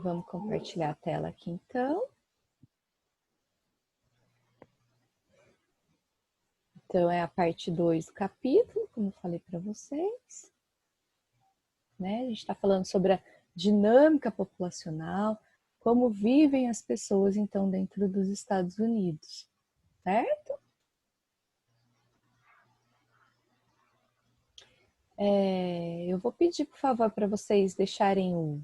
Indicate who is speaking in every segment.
Speaker 1: Vamos compartilhar a tela aqui, então. Então, é a parte 2 do capítulo, como eu falei para vocês. Né? A gente está falando sobre a dinâmica populacional, como vivem as pessoas, então, dentro dos Estados Unidos, certo? Eu vou pedir, por favor, para vocês deixarem o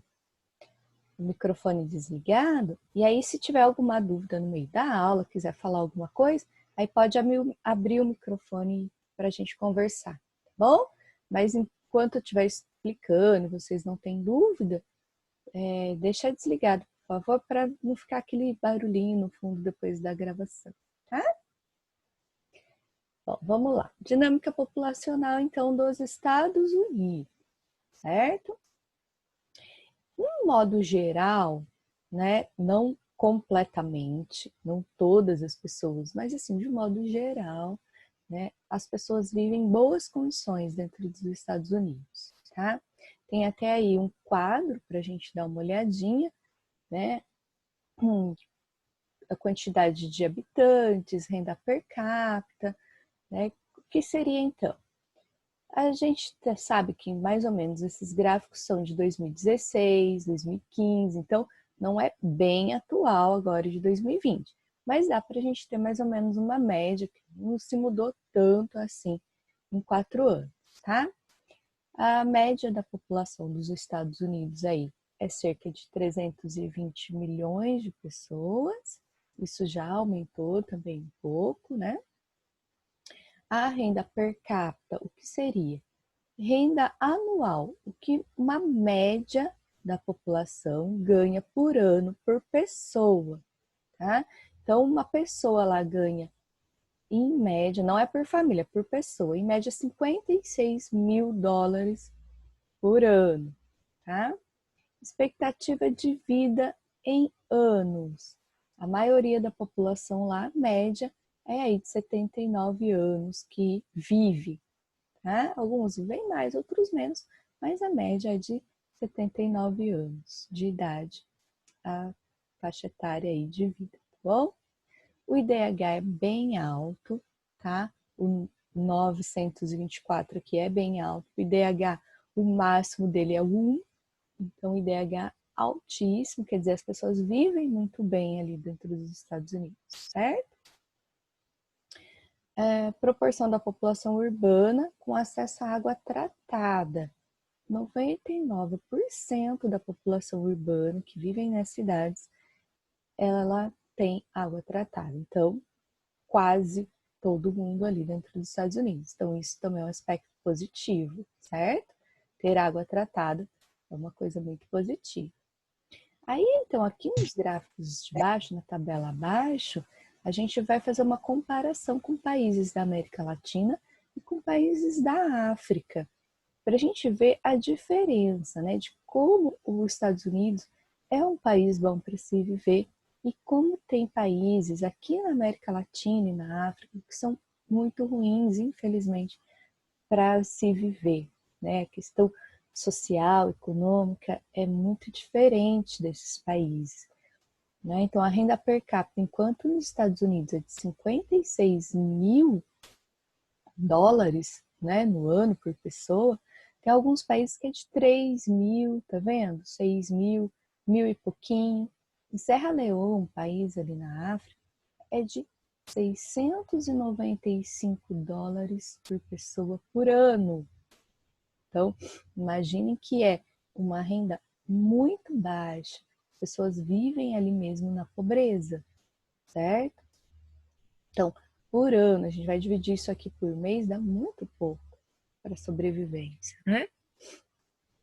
Speaker 1: microfone desligado, e aí se tiver alguma dúvida no meio da aula, quiser falar alguma coisa, aí pode abrir o microfone para a gente conversar, tá bom? Mas enquanto eu estiver explicando, vocês não têm dúvida, deixa desligado, por favor, para não ficar aquele barulhinho no fundo depois da gravação, tá? Bom, vamos lá. Dinâmica populacional, então, dos Estados Unidos, certo? De modo geral, né, não completamente, não todas as pessoas, mas assim, de modo geral, né, as pessoas vivem em boas condições dentro dos Estados Unidos, tá? Tem até aí um quadro para a gente dar uma olhadinha, né? A quantidade de habitantes, renda per capita, né? O que seria então? A gente sabe que mais ou menos esses gráficos são de 2016, 2015, então não é bem atual agora de 2020, mas dá para a gente ter mais ou menos uma média que não se mudou tanto assim em 4 anos, tá? A média da população dos Estados Unidos aí é cerca de 320 milhões de pessoas, isso já aumentou também um pouco, né? A renda per capita, o que seria? Renda anual, o que uma média da população ganha por ano por pessoa, tá? Então, uma pessoa lá ganha, em média, não é por família, é por pessoa, em média 56 mil dólares por ano, tá? Expectativa de vida em anos. A maioria da população lá, média, é aí de 79 anos que vive. Tá? Alguns vivem mais, outros menos, mas a média é de 79 anos de idade, a faixa etária aí de vida, tá bom? O IDH é bem alto, tá? O 924 aqui é bem alto. O IDH, o máximo dele é 1, então o IDH altíssimo, quer dizer, as pessoas vivem muito bem ali dentro dos Estados Unidos, certo? Proporção da população urbana com acesso à água tratada. 99% da população urbana que vive nas cidades, ela tem água tratada. Então, quase todo mundo ali dentro dos Estados Unidos. Então, isso também é um aspecto positivo, certo? Ter água tratada é uma coisa muito positiva. Aí, então, aqui nos gráficos de baixo, na tabela abaixo, a gente vai fazer uma comparação com países da América Latina e com países da África, para a gente ver a diferença, né, de como os Estados Unidos é um país bom para se viver e como tem países aqui na América Latina e na África que são muito ruins, infelizmente, para se viver, né? A questão social, econômica é muito diferente desses países, né? Então, a renda per capita, enquanto nos Estados Unidos é de 56 mil dólares, né, no ano por pessoa, tem alguns países que é de 3 mil, tá vendo? 6 mil, mil e pouquinho. Em Serra Leoa, um país ali na África, é de 695 dólares por pessoa por ano. Então, imaginem que é uma renda muito baixa. As pessoas vivem ali mesmo na pobreza, certo? Então, por ano, a gente vai dividir isso aqui por mês, dá muito pouco para sobrevivência, né?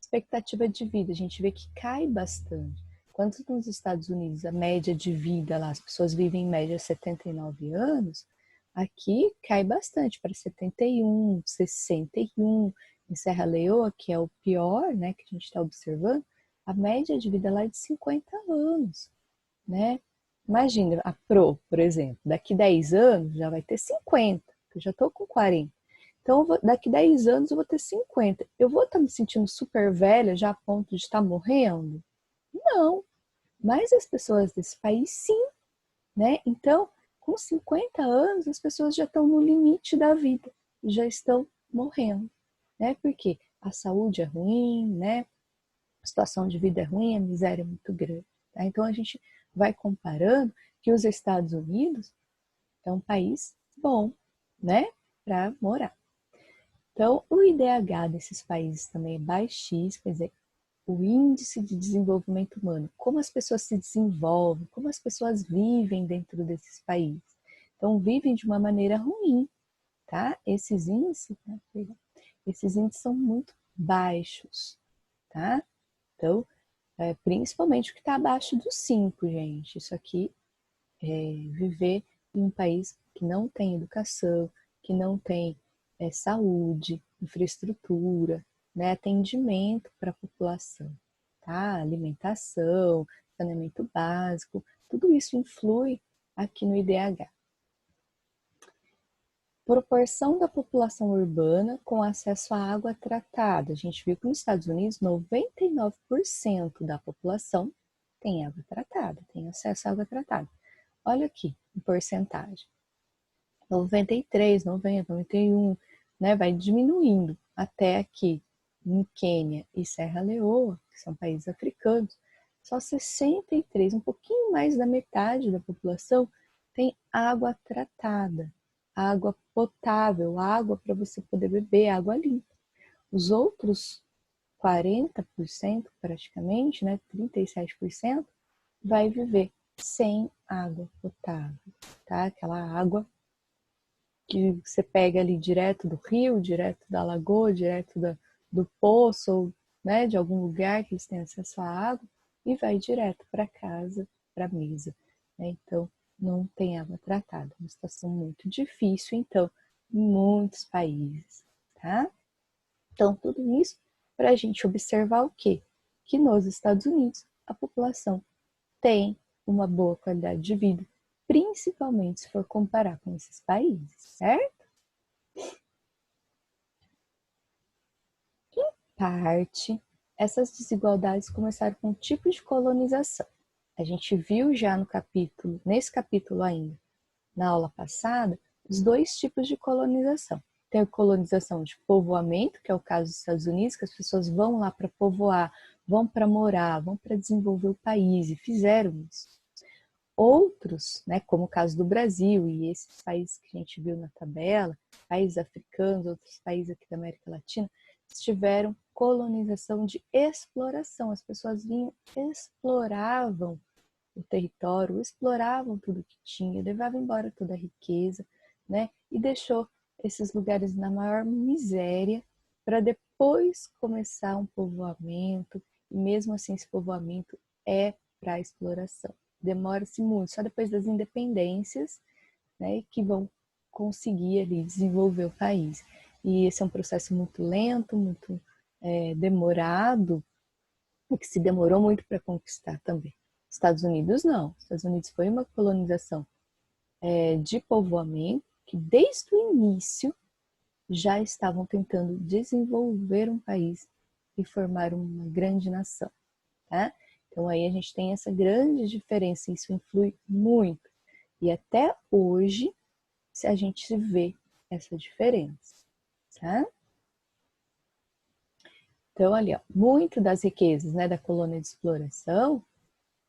Speaker 1: Expectativa de vida, a gente vê que cai bastante. Enquanto nos Estados Unidos a média de vida lá, as pessoas vivem em média 79 anos, aqui cai bastante para 71, 61. Em Serra Leoa, que é o pior, né, que a gente está observando, a média de vida lá é de 50 anos, né? Imagina, a por exemplo, daqui 10 anos já vai ter 50, eu já estou com 40. Então, daqui 10 anos eu vou ter 50. Eu vou estar me sentindo super velha já a ponto de estar morrendo? Não, mas as pessoas desse país sim, né? Então, com 50 anos, as pessoas já estão no limite da vida, já estão morrendo, né? Porque a saúde é ruim, né? A situação de vida é ruim, a miséria é muito grande. Tá? Então, a gente vai comparando que os Estados Unidos é um país bom, né? Para morar. Então, o IDH desses países também é baixíssimo, quer dizer, o índice de desenvolvimento humano, como as pessoas se desenvolvem, como as pessoas vivem dentro desses países. Então, vivem de uma maneira ruim, tá? Esses índices são muito baixos, tá? Então, principalmente o que está abaixo dos 5, gente. Isso aqui é viver em um país que não tem educação, que não tem saúde, infraestrutura, né, atendimento para a população, tá? Alimentação, saneamento básico, tudo isso influi aqui no IDH. Proporção da população urbana com acesso à água tratada. A gente viu que nos Estados Unidos, 99% da população tem água tratada, tem acesso à água tratada. Olha aqui, em porcentagem. 93, 90, 91, né? Vai diminuindo até aqui em Quênia e Serra Leoa, que são países africanos, só 63, um pouquinho mais da metade da população tem água tratada, água potável, água para você poder beber, água limpa. Os outros 40% praticamente, né, 37%, vai viver sem água potável, tá? Aquela água que você pega ali direto do rio, direto da lagoa, do poço, ou, né, de algum lugar que eles têm acesso à água, e vai direto para casa, para a mesa. Né? Então, não tem água tratada. Uma situação muito difícil, então, em muitos países. Tá? Então, tudo isso para a gente observar o quê? Que nos Estados Unidos a população tem uma boa qualidade de vida, principalmente se for comparar com esses países, certo? Parte, essas desigualdades começaram com o tipo de colonização. A gente viu já nesse capítulo ainda, na aula passada, os dois tipos de colonização. Tem a colonização de povoamento, que é o caso dos Estados Unidos, que as pessoas vão lá para povoar, vão para morar, vão para desenvolver o país, e fizeram isso. Outros, né, como o caso do Brasil e esses países que a gente viu na tabela, países africanos, outros países aqui da América Latina, tiveram colonização de exploração. As pessoas vinham, exploravam o território, exploravam tudo que tinha, levavam embora toda a riqueza, né, e deixou esses lugares na maior miséria para depois começar um povoamento, e mesmo assim esse povoamento é para exploração. Demora-se muito, só depois das independências, né, que vão conseguir ali desenvolver o país. E esse é um processo muito lento, muito demorado, e que se demorou muito para conquistar também. Estados Unidos não. Estados Unidos foi uma colonização de povoamento que desde o início já estavam tentando desenvolver um país e formar uma grande nação. Tá? Então aí a gente tem essa grande diferença, isso influi muito. E até hoje a gente vê essa diferença. Tá? Então ali, ó, muito das riquezas, né, da colônia de exploração,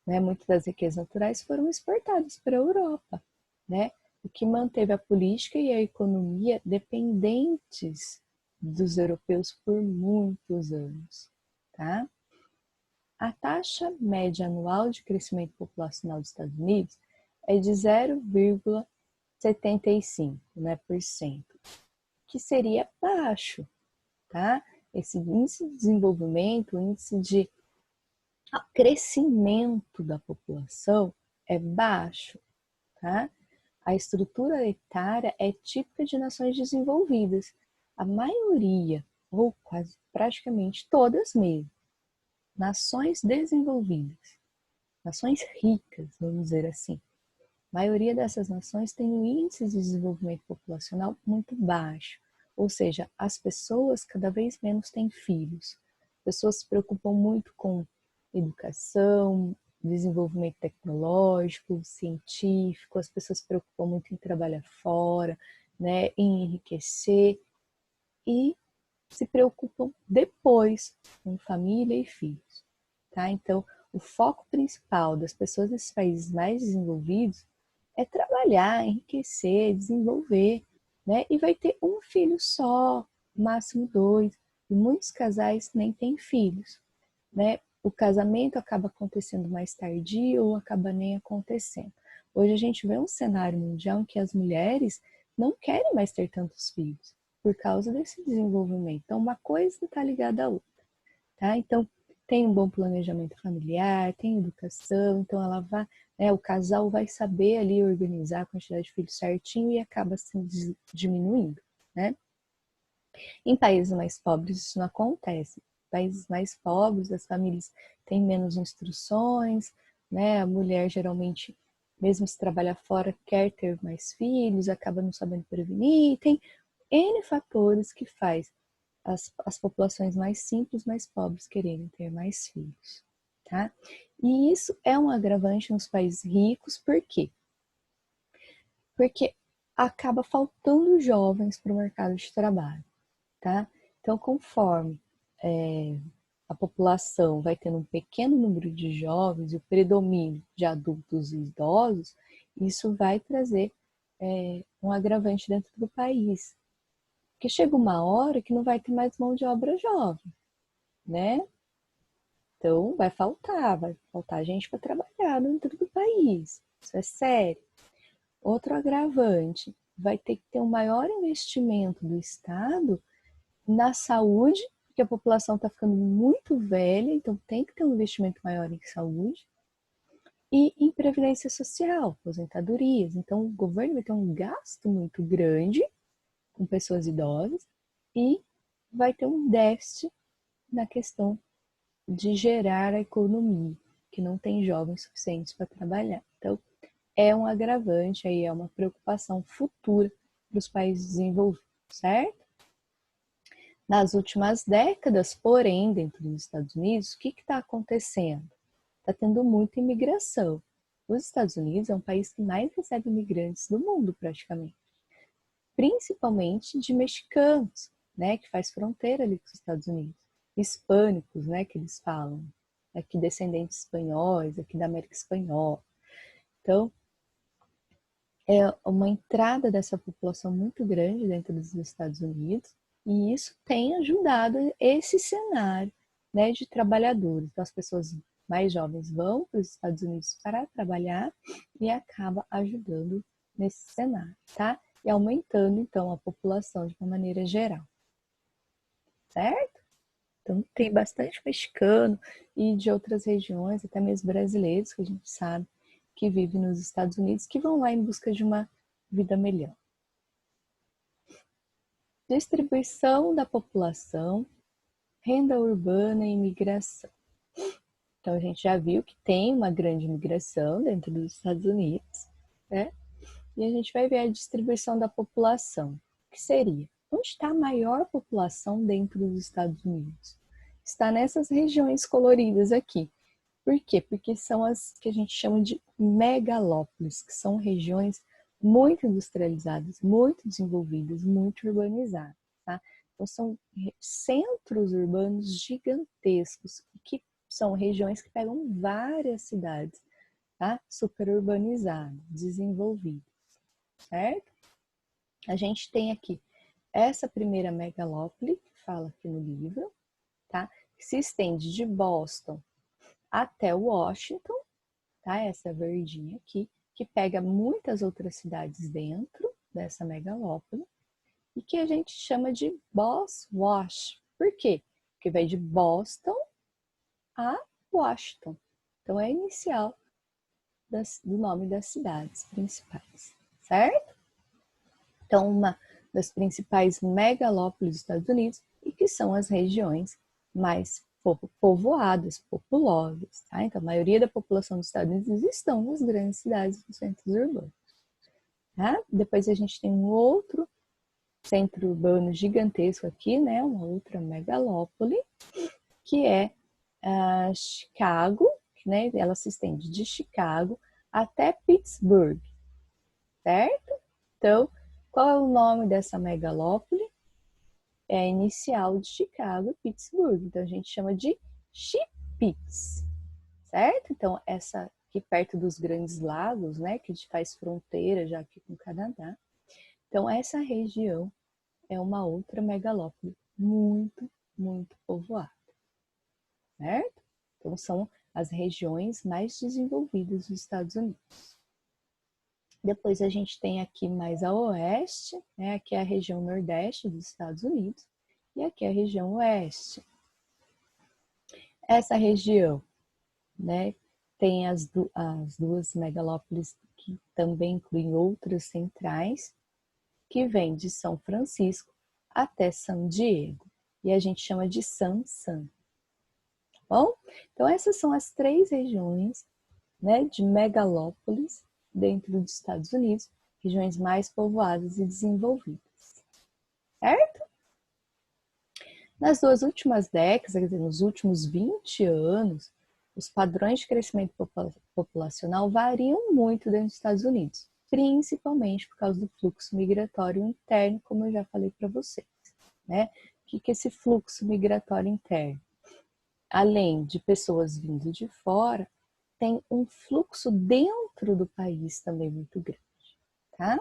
Speaker 1: né, muitas das riquezas naturais foram exportadas para a Europa, né? O que manteve a política e a economia dependentes dos europeus por muitos anos, tá? A taxa média anual de crescimento populacional dos Estados Unidos é de 0,75, né, por cento, que seria baixo, tá? Esse índice de desenvolvimento, o índice de crescimento da população é baixo, tá? A estrutura etária é típica de nações desenvolvidas. A maioria, ou quase praticamente todas mesmo, nações desenvolvidas, nações ricas, vamos dizer assim. A maioria dessas nações tem um índice de desenvolvimento populacional muito baixo, ou seja, as pessoas cada vez menos têm filhos. As pessoas se preocupam muito com educação, desenvolvimento tecnológico, científico, as pessoas se preocupam muito em trabalhar fora, né, em enriquecer e se preocupam depois com família e filhos, tá? Então, o foco principal das pessoas desses países mais desenvolvidos é trabalhar, enriquecer, desenvolver, né? E vai ter um filho só, máximo dois, e muitos casais nem têm filhos, né? O casamento acaba acontecendo mais tardio ou acaba nem acontecendo. Hoje a gente vê um cenário mundial em que as mulheres não querem mais ter tantos filhos por causa desse desenvolvimento. Então, uma coisa está ligada à outra, tá? Então, tem um bom planejamento familiar, tem educação, então ela vai, né, o casal vai saber ali organizar a quantidade de filhos certinho e acaba se diminuindo, né? Em países mais pobres isso não acontece. Em países mais pobres as famílias têm menos instruções, né? A mulher geralmente, mesmo se trabalha fora, quer ter mais filhos, acaba não sabendo prevenir, tem N fatores que faz as populações mais simples, mais pobres quererem ter mais filhos, tá? E isso é um agravante nos países ricos, por quê? Porque acaba faltando jovens para o mercado de trabalho, tá? Então, conforme a população vai tendo um pequeno número de jovens e o predomínio de adultos e idosos, isso vai trazer um agravante dentro do país. Porque chega uma hora que não vai ter mais mão de obra jovem, né? Então vai faltar gente para trabalhar dentro do país. Isso é sério. Outro agravante, vai ter que ter um maior investimento do Estado na saúde, porque a população está ficando muito velha, então tem que ter um investimento maior em saúde, e em previdência social, aposentadorias. Então o governo vai ter um gasto muito grande com pessoas idosas e vai ter um déficit na questão de gerar a economia, que não tem jovens suficientes para trabalhar. Então, é um agravante, aí é uma preocupação futura para os países desenvolvidos, certo? Nas últimas décadas, porém, dentro dos Estados Unidos, o que está acontecendo? Está tendo muita imigração. Os Estados Unidos é um país que mais recebe imigrantes do mundo, praticamente. Principalmente de mexicanos, né, que faz fronteira ali com os Estados Unidos. Hispânicos, né, que eles falam. Aqui descendentes espanhóis, aqui da América Espanhola. Então, é uma entrada dessa população muito grande dentro dos Estados Unidos e isso tem ajudado esse cenário, né, de trabalhadores. Então, as pessoas mais jovens vão para os Estados Unidos para trabalhar e acaba ajudando nesse cenário, tá? E aumentando, então, a população de uma maneira geral, certo? Então, tem bastante mexicano e de outras regiões, até mesmo brasileiros, que a gente sabe que vivem nos Estados Unidos, que vão lá em busca de uma vida melhor. Distribuição da população, renda urbana e imigração. Então, a gente já viu que tem uma grande imigração dentro dos Estados Unidos, né? E a gente vai ver a distribuição da população, que seria, onde está a maior população dentro dos Estados Unidos? Está nessas regiões coloridas aqui. Por quê? Porque são as que a gente chama de megalópolis, que são regiões muito industrializadas, muito desenvolvidas, muito urbanizadas, tá? Então são centros urbanos gigantescos, que são regiões que pegam várias cidades, tá? Super urbanizadas, desenvolvidas, certo? A gente tem aqui essa primeira megalópole, que fala aqui no livro, tá? Que se estende de Boston até Washington, tá? Essa verdinha aqui, que pega muitas outras cidades dentro dessa megalópole e que a gente chama de Boss Wash. Por quê? Porque vai de Boston a Washington. Então é a inicial do nome das cidades principais, certo? Então, uma das principais megalópolis dos Estados Unidos e que são as regiões mais povoadas, populosas, tá? Então, a maioria da população dos Estados Unidos estão nas grandes cidades dos centros urbanos, tá? Depois a gente tem um outro centro urbano gigantesco aqui, né? Uma outra megalópole, que é Chicago, né? Ela se estende de Chicago até Pittsburgh, certo? Então, qual é o nome dessa megalópole? É a inicial de Chicago, Pittsburgh. Então, a gente chama de Chi-Pitts, certo? Então, essa aqui perto dos Grandes Lagos, né? Que a gente faz fronteira já aqui com o Canadá. Então, essa região é uma outra megalópole muito, muito povoada, certo? Então, são as regiões mais desenvolvidas dos Estados Unidos. Depois a gente tem aqui mais a oeste, né? Aqui é a região nordeste dos Estados Unidos e aqui é a região oeste. Essa região, né, tem as duas megalópolis que também incluem outras centrais, que vêm de São Francisco até San Diego, e a gente chama de San. Tá bom? Então essas são as 3 regiões, né, de megalópolis dentro dos Estados Unidos, regiões mais povoadas e desenvolvidas, certo? Nas 2 últimas décadas, quer dizer, nos últimos 20 anos, os padrões de crescimento populacional variam muito dentro dos Estados Unidos, principalmente por causa do fluxo migratório interno, como eu já falei para vocês, né? O que é esse fluxo migratório interno? Além de pessoas vindo de fora, tem um fluxo dentro do país também muito grande, tá?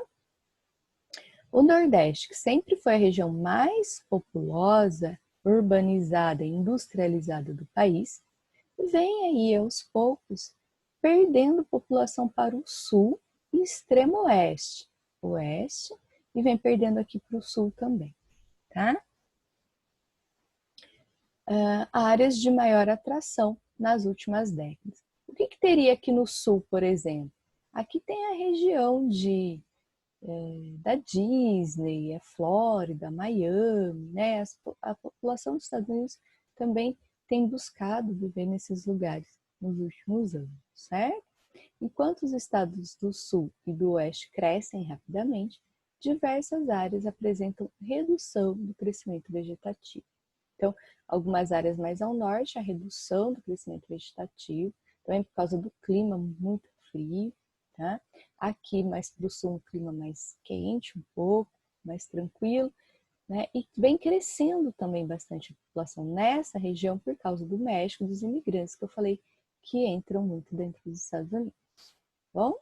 Speaker 1: O Nordeste, que sempre foi a região mais populosa, urbanizada e industrializada do país, vem aí aos poucos perdendo população para o sul e extremo oeste, e vem perdendo aqui para o sul também, tá? Áreas de maior atração nas últimas décadas. O que teria aqui no sul, por exemplo? Aqui tem a região da Disney, a Flórida, Miami, né? A população dos Estados Unidos também tem buscado viver nesses lugares nos últimos anos, certo? Enquanto os estados do sul e do oeste crescem rapidamente, diversas áreas apresentam redução do crescimento vegetativo. Então, algumas áreas mais ao norte, a redução do crescimento vegetativo, também por causa do clima muito frio, tá? Aqui mais para o sul, um clima mais quente, um pouco, mais tranquilo, né? E vem crescendo também bastante a população nessa região por causa do México, dos imigrantes que eu falei que entram muito dentro dos Estados Unidos. Bom?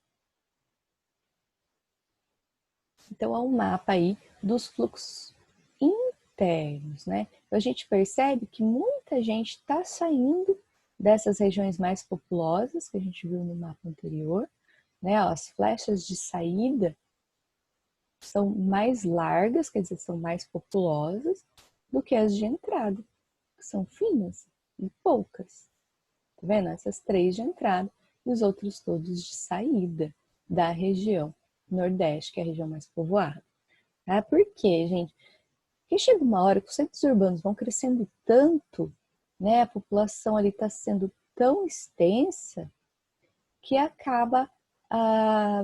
Speaker 1: Então, é um mapa aí dos fluxos internos, né? Então, a gente percebe que muita gente está saindo dessas regiões mais populosas que a gente viu no mapa anterior, né? As flechas de saída são mais largas, quer dizer, são mais populosas do que as de entrada, que são finas e poucas. Tá vendo? Essas 3 de entrada e os outros todos de saída da região Nordeste, que é a região mais povoada. Ah, por quê, gente? Porque chega uma hora que os centros urbanos vão crescendo tanto, né? A população ali está sendo tão extensa que acaba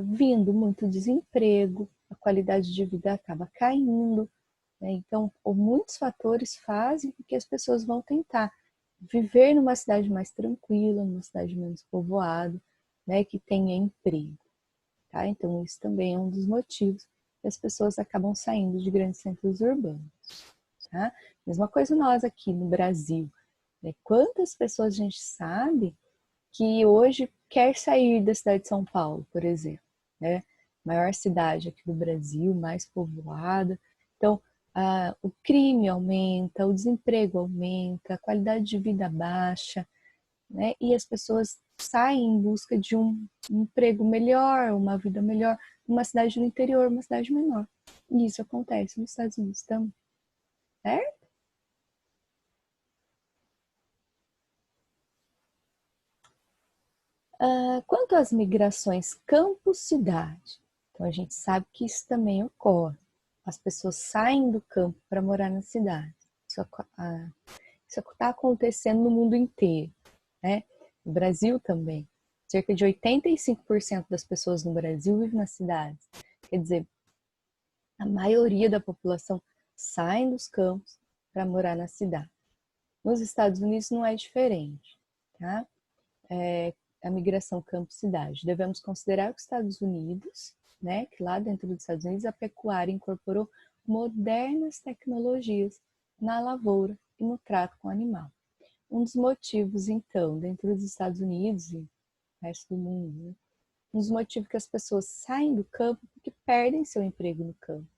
Speaker 1: vindo muito desemprego, a qualidade de vida acaba caindo, né? Então, muitos fatores fazem com que as pessoas vão tentar viver numa cidade mais tranquila, numa cidade menos povoada, né? Que tenha emprego, tá? Então, isso também é um dos motivos que as pessoas acabam saindo de grandes centros urbanos, tá? Mesma coisa nós aqui no Brasil, né? Quantas pessoas a gente sabe que hoje quer sair da cidade de São Paulo, por exemplo, né? Maior cidade aqui do Brasil, mais povoada. Então, o crime aumenta, o desemprego aumenta, a qualidade de vida baixa, né? E as pessoas saem em busca de um emprego melhor, uma vida melhor, uma cidade no interior, uma cidade menor. E isso acontece nos Estados Unidos também, certo? Quanto às migrações campo-cidade, então a gente sabe que isso também ocorre. As pessoas saem do campo para morar na cidade. Isso está acontecendo no mundo inteiro, né? No Brasil também. Cerca de 85% das pessoas no Brasil vivem nas cidades. Quer dizer, a maioria da população sai dos campos para morar na cidade. Nos Estados Unidos não é diferente, tá? A migração campo-cidade. Devemos considerar que os Estados Unidos, né, que lá dentro dos Estados Unidos a pecuária incorporou modernas tecnologias na lavoura e no trato com o animal. Um dos motivos, então, dentro dos Estados Unidos e no resto do mundo, né, um dos motivos que as pessoas saem do campo é porque perdem seu emprego no campo,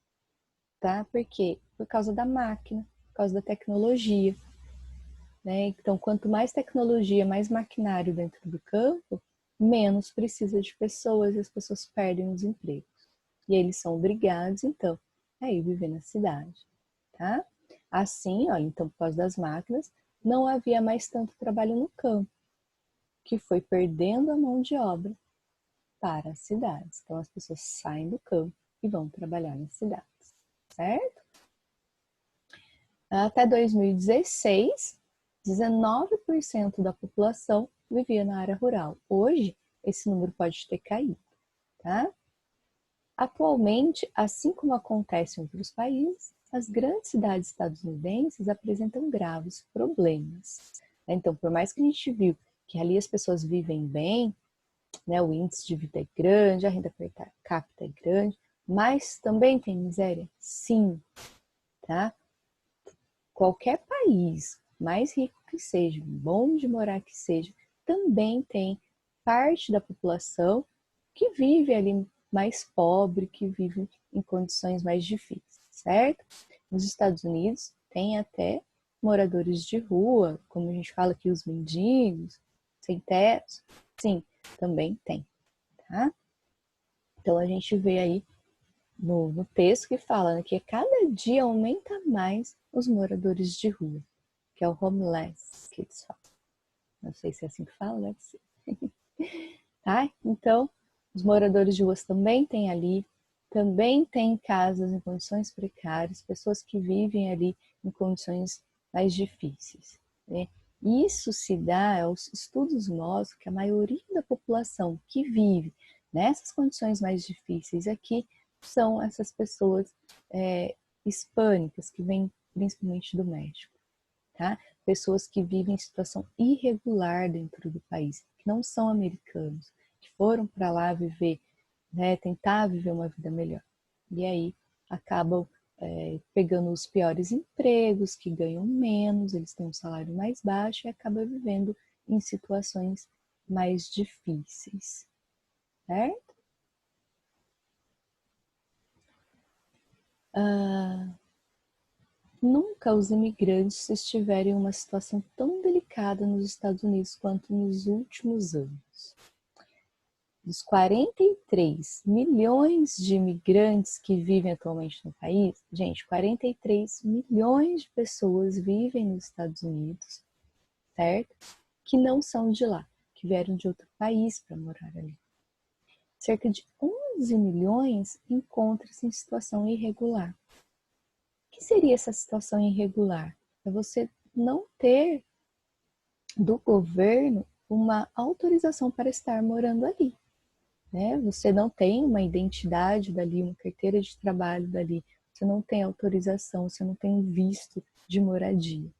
Speaker 1: tá? Por quê? Por causa da máquina, por causa da tecnologia, né? Então, quanto mais tecnologia, mais maquinário dentro do campo, menos precisa de pessoas e as pessoas perdem os empregos. E eles são obrigados, então, a ir viver na cidade, tá? Assim, ó, então, por causa das máquinas, não havia mais tanto trabalho no campo, que foi perdendo a mão de obra para as cidades. Então, as pessoas saem do campo e vão trabalhar nas cidades, certo? Até 2016, 19% da população vivia na área rural. Hoje, esse número pode ter caído, tá? Atualmente, assim como acontece em outros países, as grandes cidades estadunidenses apresentam graves problemas. Então, por mais que a gente viu que ali as pessoas vivem bem, né, o índice de vida é grande, a renda per capita é grande, mas também tem miséria? Sim, tá? Qualquer país, mais rico que seja, bom de morar que seja, também tem parte da população que vive ali mais pobre, que vive em condições mais difíceis, certo? Nos Estados Unidos tem até moradores de rua, como a gente fala aqui, os mendigos, sem teto, sim, também tem, tá? Então a gente vê aí no texto que fala, né, que cada dia aumenta mais os moradores de rua, que é o homeless que eles falam. Não sei se é assim que fala, deve ser. Tá? Então, os moradores de ruas também têm ali, também tem casas em condições precárias, pessoas que vivem ali em condições mais difíceis, né? Isso se dá, os estudos mostram que a maioria da população que vive nessas condições mais difíceis aqui são essas pessoas hispânicas, que vêm principalmente do México, tá? Pessoas que vivem em situação irregular dentro do país, que não são americanos, que foram para lá viver, né, tentar viver uma vida melhor. E aí acabam pegando os piores empregos, que ganham menos, eles têm um salário mais baixo e acabam vivendo em situações mais difíceis, certo? Nunca os imigrantes estiveram em uma situação tão delicada nos Estados Unidos quanto nos últimos anos. Dos 43 milhões de imigrantes que vivem atualmente no país, gente, 43 milhões de pessoas vivem nos Estados Unidos, certo? Que não são de lá, que vieram de outro país para morar ali. Cerca de 11 milhões encontram-se em situação irregular. O que seria essa situação irregular? É você não ter do governo uma autorização para estar morando ali, né? Você não tem uma identidade dali, uma carteira de trabalho dali, você não tem autorização, você não tem visto de moradia,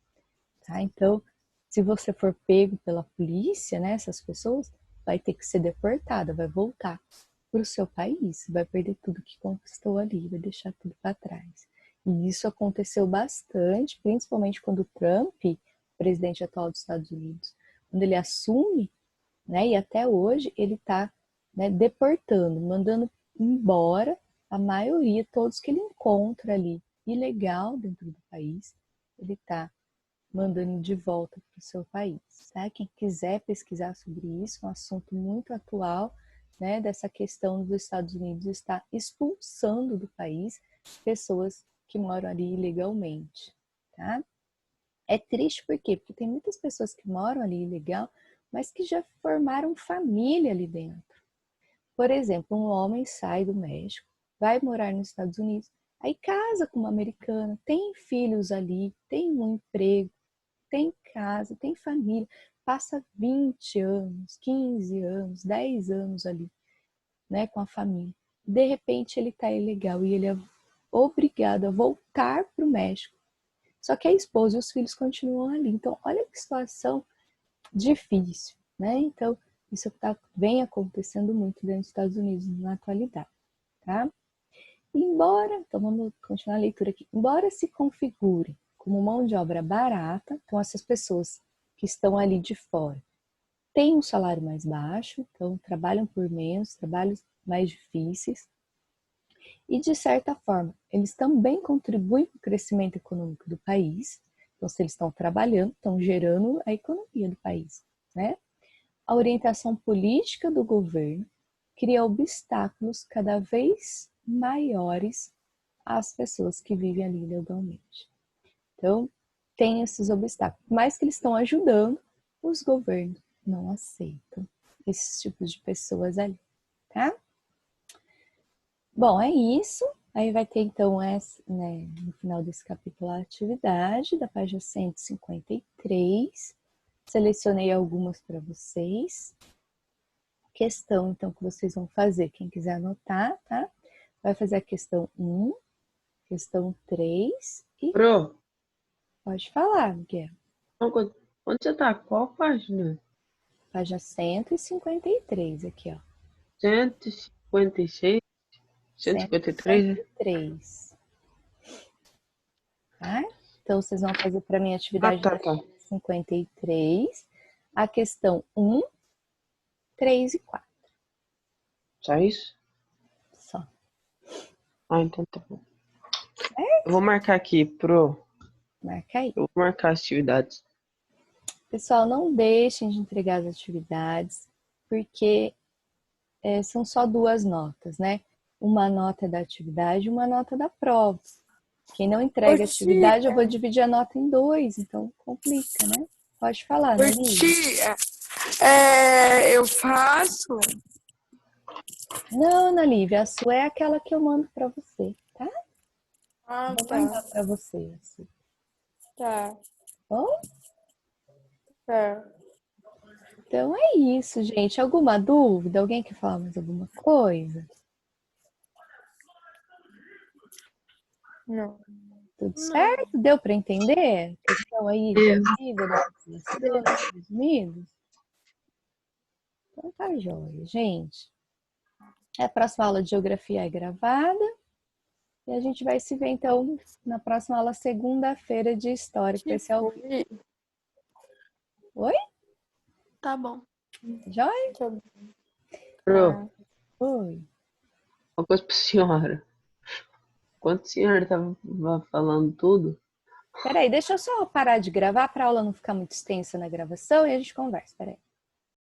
Speaker 1: tá? Então, se você for pego pela polícia, né, essas pessoas, vai ter que ser deportada, vai voltar para o seu país, vai perder tudo que conquistou ali, vai deixar tudo para trás. E isso aconteceu bastante, principalmente quando o Trump, presidente atual dos Estados Unidos, quando ele assume, né, e até hoje ele está, né, deportando, mandando embora a maioria, todos que ele encontra ali ilegal dentro do país, ele está mandando de volta para o seu país. Tá? Quem quiser pesquisar sobre isso, é um assunto muito atual, né, dessa questão dos Estados Unidos estar expulsando do país pessoas que moram ali ilegalmente. Tá? É triste por quê? Porque tem muitas pessoas que moram ali ilegal, mas que já formaram família ali dentro. Por exemplo, um homem sai do México, vai morar nos Estados Unidos, aí casa com uma americana, tem filhos ali, tem um emprego, tem casa, tem família, passa 20 anos, 15 anos, 10 anos ali, né, com a família. De repente ele está ilegal e ele é obrigado a voltar para o México, Só que a esposa e os filhos continuam ali. Então, olha que situação difícil, né? Então, isso vem acontecendo muito dentro dos Estados Unidos na atualidade, tá? Embora, então vamos continuar a leitura aqui. Embora se configure como mão de obra barata, então essas pessoas que estão ali de fora têm um salário mais baixo, então trabalham por menos, trabalhos mais difíceis, e de certa forma eles também contribuem para o crescimento econômico do país. Então, se eles estão trabalhando, estão gerando a economia do país, né? A orientação política do governo cria obstáculos cada vez maiores às pessoas que vivem ali legalmente. Então, tem esses obstáculos. Por mais que eles estão ajudando, os governos não aceitam esses tipos de pessoas ali, tá? Bom, é isso. Aí vai ter, então, né, no final desse capítulo, a atividade da página 153. Selecionei algumas para vocês. Questão, então, que vocês vão fazer. Quem quiser anotar, tá? Vai fazer a questão 1, questão 3 e...
Speaker 2: Pro,
Speaker 1: Pode falar, Miguel.
Speaker 2: onde você tá? Qual página?
Speaker 1: Página 153 aqui, ó.
Speaker 2: 156? 153, né?
Speaker 1: 153. Tá? Então, vocês vão fazer para mim a atividade
Speaker 2: Tá.
Speaker 1: 53, a questão 1, 3 e 4.
Speaker 2: Só isso?
Speaker 1: Só.
Speaker 2: Então tá bom. Eu vou marcar aqui,
Speaker 1: Marca aí.
Speaker 2: eu vou marcar as atividades.
Speaker 1: Pessoal, não deixem de entregar as atividades, porque são só 2 notas, né? Uma nota é da atividade e uma nota da prova. Quem não entrega a atividade, eu vou dividir a nota em 2, então complica, né? Pode falar, né, Lívia?
Speaker 3: Eu faço?
Speaker 1: Não, Ana Lívia, a sua é aquela que eu mando para você, tá? Vou mandar
Speaker 3: Tá.
Speaker 1: para você, assim.
Speaker 3: Tá.
Speaker 1: Bom?
Speaker 3: Tá.
Speaker 1: Então é isso, gente. Alguma dúvida? Alguém quer falar mais alguma coisa?
Speaker 3: Não.
Speaker 1: Tudo certo? Deu para entender? A questão aí da vida da população dos Estados Unidos? Então tá jóia, gente. A próxima aula de geografia é gravada. E a gente vai se ver, então, na próxima aula, segunda-feira, de história, que vai ser ao vivo. Oi?
Speaker 3: Tá bom.
Speaker 1: Jóia?
Speaker 3: Tá bom.
Speaker 2: Pro,
Speaker 1: Oi.
Speaker 2: uma coisa pra senhora. Enquanto a senhora tava falando tudo,
Speaker 1: Peraí, deixa eu só parar de gravar para a aula não ficar muito extensa na gravação e a gente conversa. Peraí.